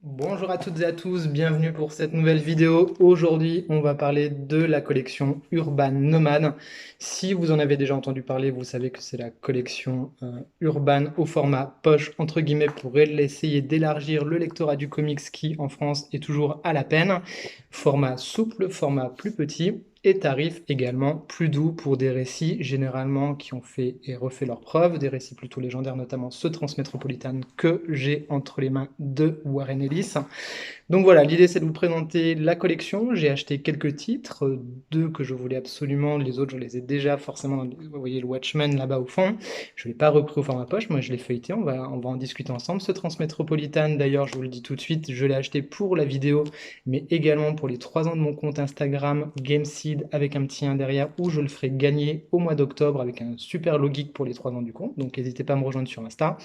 Bonjour à toutes et à tous, bienvenue pour cette nouvelle vidéo. Aujourd'hui, on va parler de la collection Urban Nomad. Si vous en avez déjà entendu parler, vous savez que c'est la collection Urban au format poche, entre guillemets, pour essayer d'élargir le lectorat du comics qui, en France, est toujours à la peine. Format souple, format plus petit et tarif également plus doux pour des récits généralement qui ont fait et refait leurs preuves, des récits plutôt légendaires, notamment ce Transmétropolitan que j'ai entre les mains de Warren Ellis. Donc voilà, l'idée c'est de vous présenter la collection. J'ai acheté quelques titres, deux que je voulais absolument, les autres je les ai déjà forcément, vous voyez le Watchmen là-bas au fond. Je ne l'ai pas repris au format poche, moi je l'ai feuilleté, on va en discuter ensemble. Ce Transmétropolitan, d'ailleurs je vous le dis tout de suite, je l'ai acheté pour la vidéo, mais également pour les 3 ans de mon compte Instagram Gameseed avec un petit 1 derrière où je le ferai gagner au mois d'octobre avec un super logique pour les 3 ans du compte. Donc n'hésitez pas à me rejoindre sur Insta.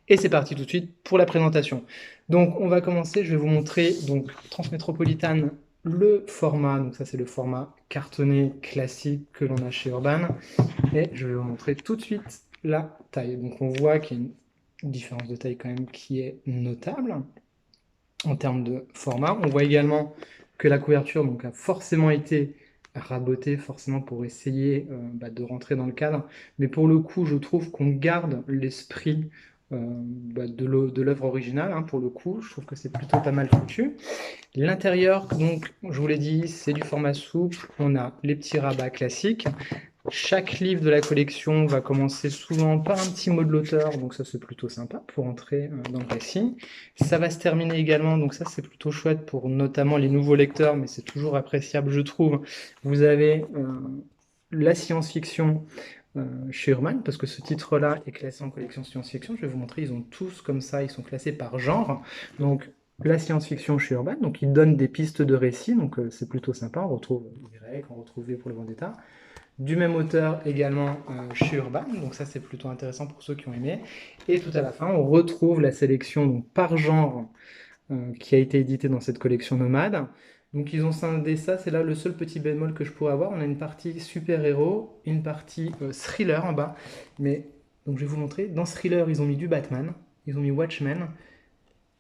Et c'est parti tout de suite pour la présentation. Donc on va commencer, je vais vous montrer donc Transmétropolitan, le format, donc ça c'est le format cartonné classique que l'on a chez Urban, et je vais vous montrer tout de suite la taille. Donc on voit qu'il y a une différence de taille quand même qui est notable en termes de format. On voit également que la couverture donc, a forcément été rabotée, forcément pour essayer de rentrer dans le cadre, mais pour le coup je trouve qu'on garde l'esprit de l'œuvre originale, hein, pour le coup, je trouve que c'est plutôt pas mal foutu. L'intérieur, donc, je vous l'ai dit, c'est du format souple. On a les petits rabats classiques. Chaque livre de la collection va commencer souvent par un petit mot de l'auteur, donc ça c'est plutôt sympa pour entrer dans le récit. Ça va se terminer également, donc ça c'est plutôt chouette pour notamment les nouveaux lecteurs, mais c'est toujours appréciable je trouve. Vous avez la science-fiction chez Urban, parce que ce titre-là est classé en collection science-fiction. Je vais vous montrer, ils ont tous comme ça, ils sont classés par genre. Donc la science-fiction chez Urban, donc ils donnent des pistes de récit, donc c'est plutôt sympa. On retrouve Y, on retrouve V pour le Vendetta. Du même auteur également chez Urban, donc ça c'est plutôt intéressant pour ceux qui ont aimé. Et tout à la fin, on retrouve la sélection donc, par genre qui a été édité dans cette collection Nomade. Donc ils ont scindé ça, c'est là le seul petit bémol que je pourrais avoir. On a une partie super-héros, une partie thriller en bas. Mais donc je vais vous montrer, dans thriller ils ont mis du Batman, ils ont mis Watchmen,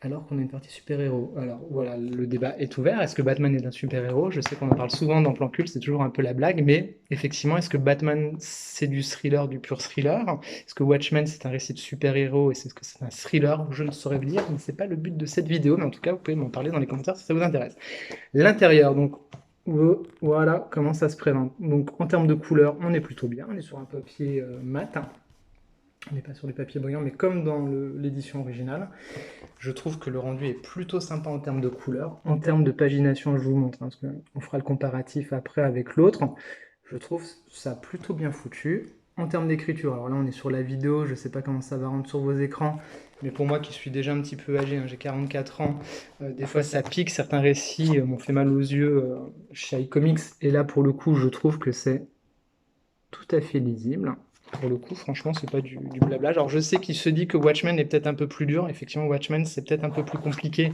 alors qu'on a une partie super-héros. Alors voilà, le débat est ouvert. Est-ce que Batman est un super-héros? Je sais qu'on en parle souvent dans Plan Cul, c'est toujours un peu la blague, mais effectivement, est-ce que Batman c'est du thriller, du pur thriller? Est-ce que Watchmen c'est un récit de super-héros et c'est ce que c'est un thriller? Je ne saurais vous dire, mais c'est pas le but de cette vidéo, mais en tout cas, vous pouvez m'en parler dans les commentaires si ça vous intéresse. L'intérieur, donc voilà comment ça se présente. Donc en termes de couleur, on est plutôt bien, on est sur un papier mat. On n'est pas sur du papier brillant, mais comme dans l'édition originale. Je trouve que le rendu est plutôt sympa en termes de couleur. En termes de pagination, je vous montre, hein, parce qu'on fera le comparatif après avec l'autre. Je trouve ça plutôt bien foutu. En termes d'écriture, alors là on est sur la vidéo, je ne sais pas comment ça va rendre sur vos écrans, mais pour moi qui suis déjà un petit peu âgé, hein, j'ai 44 ans, des fois ça pique, certains récits m'ont fait mal aux yeux chez iComics, et là pour le coup je trouve que c'est tout à fait lisible. Pour le coup, franchement, c'est pas du blabla. Alors, je sais qu'il se dit que Watchmen est peut-être un peu plus dur. Effectivement, Watchmen, c'est peut-être un peu plus compliqué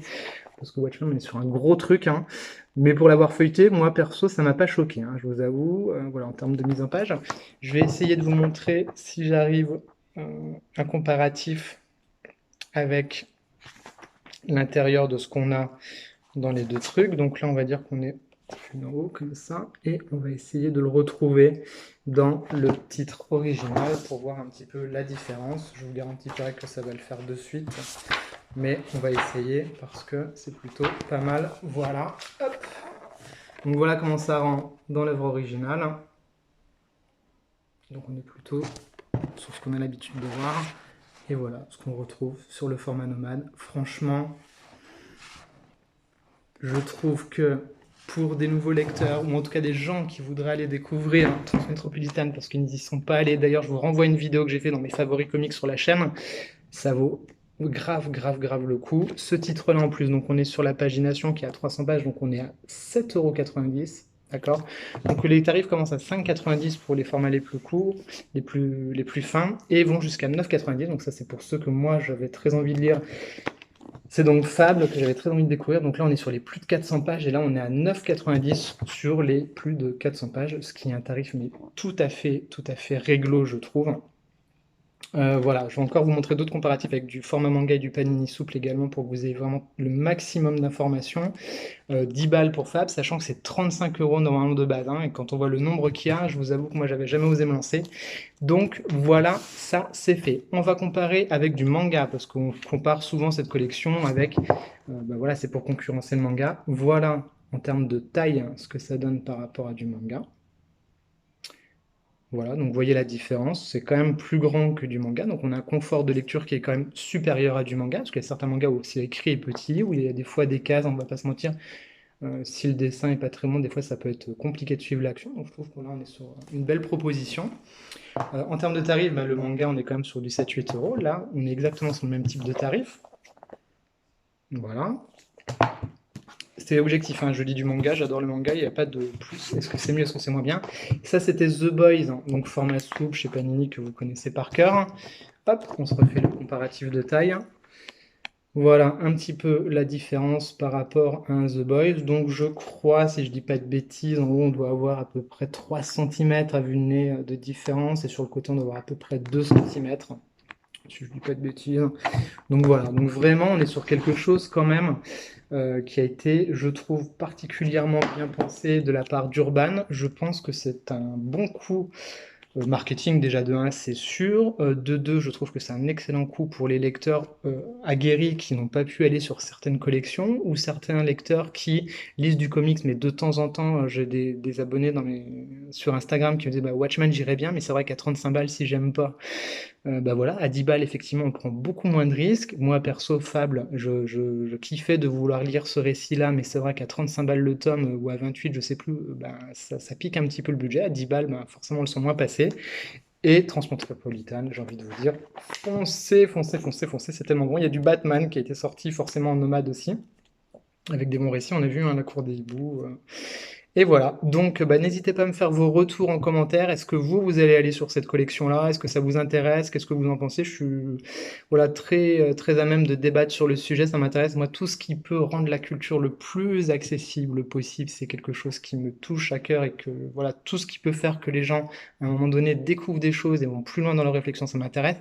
parce que Watchmen, on est sur un gros truc, hein. Mais pour l'avoir feuilleté, moi perso, ça m'a pas choqué, hein, je vous avoue. Voilà, en termes de mise en page, je vais essayer de vous montrer si j'arrive un comparatif avec l'intérieur de ce qu'on a dans les deux trucs. Donc là, on va dire qu'on est en haut comme ça, et on va essayer de le retrouver dans le titre original pour voir un petit peu la différence. Je vous garantis pas que ça va le faire de suite, mais on va essayer parce que c'est plutôt pas mal. Voilà. Hop. Donc voilà comment ça rend dans l'œuvre originale. Donc on est plutôt sur ce qu'on a l'habitude de voir. Et voilà ce qu'on retrouve sur le format nomade. Franchement, je trouve que pour des nouveaux lecteurs, ou en tout cas des gens qui voudraient aller découvrir Transmétropolitan parce qu'ils n'y sont pas allés, d'ailleurs je vous renvoie une vidéo que j'ai fait dans mes favoris comics sur la chaîne, ça vaut grave le coup. Ce titre-là en plus, donc on est sur la pagination qui est à 300 pages, donc on est à 7,90 €. D'accord. Donc les tarifs commencent à 5,90 € pour les formats les plus courts, les plus fins, et vont jusqu'à 9,90 €. Donc ça c'est pour ceux que moi j'avais très envie de lire. C'est donc Fable que j'avais très envie de découvrir. Donc là, on est sur les plus de 400 pages et là, on est à 9,90 € sur les plus de 400 pages, ce qui est un tarif mais tout à fait réglo, je trouve. Voilà, je vais encore vous montrer d'autres comparatifs avec du format manga et du panini souple également pour que vous ayez vraiment le maximum d'informations. 10 balles pour Fab, sachant que c'est 35 € normalement de base, hein, et quand on voit le nombre qu'il y a, je vous avoue que moi j'avais jamais osé me lancer. Donc voilà, ça c'est fait. On va comparer avec du manga, parce qu'on compare souvent cette collection avec, bah voilà, c'est pour concurrencer le manga. Voilà, en termes de taille, hein, ce que ça donne par rapport à du manga. Voilà, donc vous voyez la différence, c'est quand même plus grand que du manga, donc on a un confort de lecture qui est quand même supérieur à du manga, parce qu'il y a certains mangas où c'est écrit et petit, où il y a des fois des cases, on va pas se mentir, si le dessin est pas très bon, des fois ça peut être compliqué de suivre l'action, donc je trouve que là on est sur une belle proposition. En termes de tarifs, bah, le manga on est quand même sur du 7-8 €, là on est exactement sur le même type de tarif. Voilà. C'était objectif, hein, je lis du manga, j'adore le manga, il n'y a pas de plus, est-ce que c'est mieux, est-ce que c'est moins bien. Ça c'était The Boys, hein, donc format souple chez Panini que vous connaissez par cœur. Hop, on se refait le comparatif de taille. Voilà un petit peu la différence par rapport à un The Boys. Donc je crois, si je dis pas de bêtises, en haut on doit avoir à peu près 3 cm à vue de nez de différence, et sur le côté on doit avoir à peu près 2 cm, si je dis pas de bêtises. Donc voilà, donc vraiment on est sur quelque chose quand même qui a été, je trouve, particulièrement bien pensé de la part d'Urban. Je pense que c'est un bon coup marketing, déjà de 1, c'est sûr. De 2, je trouve que c'est un excellent coup pour les lecteurs aguerris qui n'ont pas pu aller sur certaines collections, ou certains lecteurs qui lisent du comics, mais de temps en temps, j'ai des abonnés sur Instagram qui me disaient bah, Watchmen, j'irais bien, mais c'est vrai qu'à 35 balles, si j'aime pas, bah voilà, à 10 balles, effectivement, on prend beaucoup moins de risques. Moi, perso, Fable, je kiffais de vouloir lire ce récit-là, mais c'est vrai qu'à 35 balles le tome, ou à 28, je sais plus, bah, ça pique un petit peu le budget. À 10 balles, bah, forcément, elles sont moins passées. Et Transmétropolitane, j'ai envie de vous dire, foncez, foncez, foncez, foncez, c'est tellement bon. Il y a du Batman qui a été sorti forcément en nomade aussi, avec des bons récits. On a vu, hein, La Cour des hiboux. Et voilà, donc bah, n'hésitez pas à me faire vos retours en commentaire. Est-ce que vous allez aller sur cette collection-là? Est-ce que ça vous intéresse? Qu'est-ce que vous en pensez? Je suis voilà, très à même de débattre sur le sujet, ça m'intéresse. Moi, tout ce qui peut rendre la culture le plus accessible possible, c'est quelque chose qui me touche à cœur, et que voilà, tout ce qui peut faire que les gens, à un moment donné, découvrent des choses et vont plus loin dans leur réflexion, ça m'intéresse.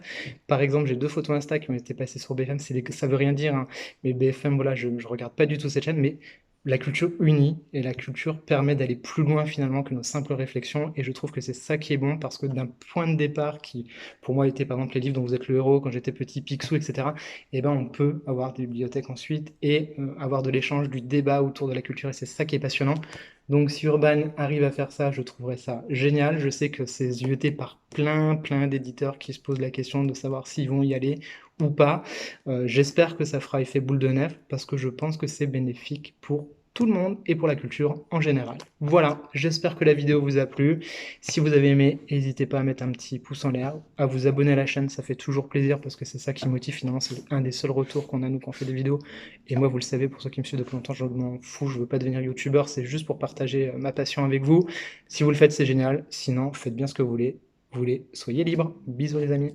Par exemple, j'ai 2 photos Insta qui ont été passées sur BFM, ça veut rien dire, hein, mais BFM, voilà, je regarde pas du tout cette chaîne, mais la culture unit, et la culture permet d'aller plus loin finalement que nos simples réflexions, et je trouve que c'est ça qui est bon, parce que d'un point de départ qui pour moi était par exemple les livres dont vous êtes le héros quand j'étais petit, Picsou, etc., et ben on peut avoir des bibliothèques ensuite, et avoir de l'échange, du débat autour de la culture, et c'est ça qui est passionnant. Donc si Urban arrive à faire ça, je trouverais ça génial. Je sais que c'est zioté par plein d'éditeurs qui se posent la question de savoir s'ils vont y aller ou pas. J'espère que ça fera effet boule de neige, parce que je pense que c'est bénéfique pour tout le monde et pour la culture en général. Voilà, j'espère que la vidéo vous a plu. Si vous avez aimé, n'hésitez pas à mettre un petit pouce en l'air, à vous abonner à la chaîne, ça fait toujours plaisir, parce que c'est ça qui motive finalement, c'est un des seuls retours qu'on a nous quand on fait des vidéos. Et moi, vous le savez, pour ceux qui me suivent depuis longtemps, je m'en fous, je veux pas devenir youtubeur, c'est juste pour partager ma passion avec vous. Si vous le faites, c'est génial, sinon faites bien ce que vous voulez, soyez libres. Bisous les amis.